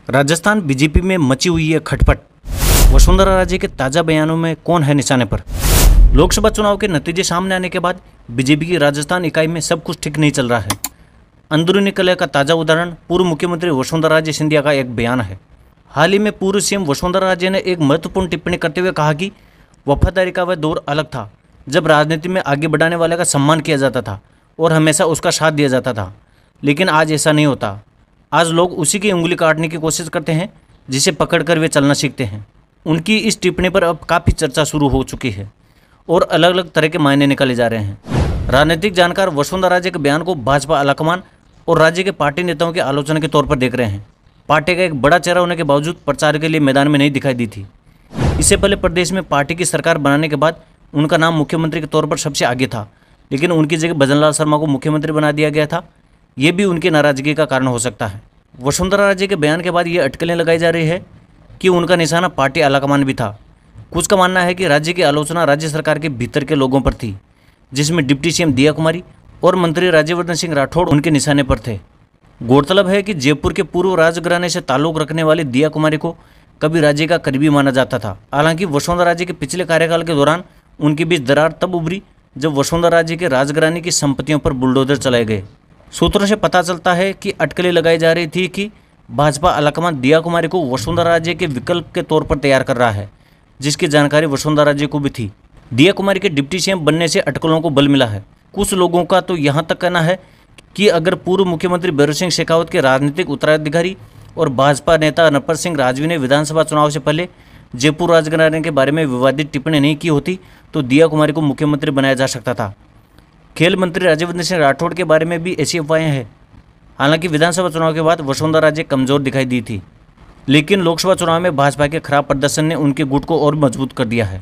Rajasthan BJP में मची हुई है खटपट। वसुंधरा राजे के ताज़ा बयानों में कौन है निशाने पर। लोकसभा चुनाव के नतीजे सामने आने के बाद बीजेपी की राजस्थान इकाई में सब कुछ ठीक नहीं चल रहा है। अंदरूनी कलह का ताज़ा उदाहरण पूर्व मुख्यमंत्री वसुंधरा राजे सिंधिया का एक बयान है। हाल ही में पूर्व सीएम वसुंधरा राजे ने एक महत्वपूर्ण टिप्पणी करते हुए कहा कि वफादारी का वह दौर अलग था जब राजनीति में आगे बढ़ाने वाले का सम्मान किया जाता था और हमेशा उसका साथ दिया जाता था, लेकिन आज ऐसा नहीं होता। आज लोग उसी की उंगली काटने की कोशिश करते हैं जिसे पकड़कर वे चलना सीखते हैं। उनकी इस टिप्पणी पर अब काफ़ी चर्चा शुरू हो चुकी है और अलग अलग तरह के मायने निकाले जा रहे हैं। राजनीतिक जानकार वसुंधरा राजे के बयान को भाजपा आलाकमान और राज्य के पार्टी नेताओं की आलोचना के तौर पर देख रहे हैं। पार्टी का एक बड़ा चेहरा होने के बावजूद प्रचार के लिए मैदान में नहीं दिखाई दी थी। इससे पहले प्रदेश में पार्टी की सरकार बनाने के बाद उनका नाम मुख्यमंत्री के तौर पर सबसे आगे था, लेकिन उनकी जगह भजनलाल शर्मा को मुख्यमंत्री बना दिया गया था। ये भी उनकी नाराजगी का कारण हो सकता है। वसुंधरा राजे के बयान के बाद ये अटकलें लगाई जा रही है कि उनका निशाना पार्टी आलाकमान भी था। कुछ का मानना है कि राज्य की आलोचना राज्य सरकार के भीतर के लोगों पर थी, जिसमें डिप्टी सीएम दिया कुमारी और मंत्री राज्यवर्धन सिंह राठौड़ उनके निशाने पर थे। गौरतलब है कि जयपुर के पूर्व राजघराने से ताल्लुक रखने वाली दिया कुमारी को कभी राज्य का करीबी माना जाता था। हालांकि वसुंधरा राजे के पिछले कार्यकाल के दौरान उनके बीच दरार तब उभरी जब वसुंधरा राजे के राजघराने की संपत्तियों पर बुलडोजर चलाए गए। सूत्रों से पता चलता है कि अटकलें लगाई जा रही थी कि भाजपा आलाकमान दिया कुमारी को वसुंधरा राजे के विकल्प के तौर पर तैयार कर रहा है, जिसकी जानकारी वसुंधरा राजे को भी थी। दिया कुमारी के डिप्टी सीएम बनने से अटकलों को बल मिला है। कुछ लोगों का तो यहाँ तक कहना है कि अगर पूर्व मुख्यमंत्री भैरों सिंह शेखावत के राजनीतिक उत्तराधिकारी और भाजपा नेता नरपत सिंह राजवी ने विधानसभा चुनाव से पहले जयपुर राजघराने के बारे में विवादित टिप्पणी नहीं की होती तो दिया कुमारी को मुख्यमंत्री बनाया जा सकता था। खेल मंत्री राज्यवर्धन सिंह राठौड़ के बारे में भी ऐसी अफवाहें हैं। हालांकि विधानसभा चुनाव के बाद वसुंधरा राजे कमजोर दिखाई दी थी, लेकिन लोकसभा चुनाव में भाजपा के खराब प्रदर्शन ने उनके गुट को और मजबूत कर दिया है।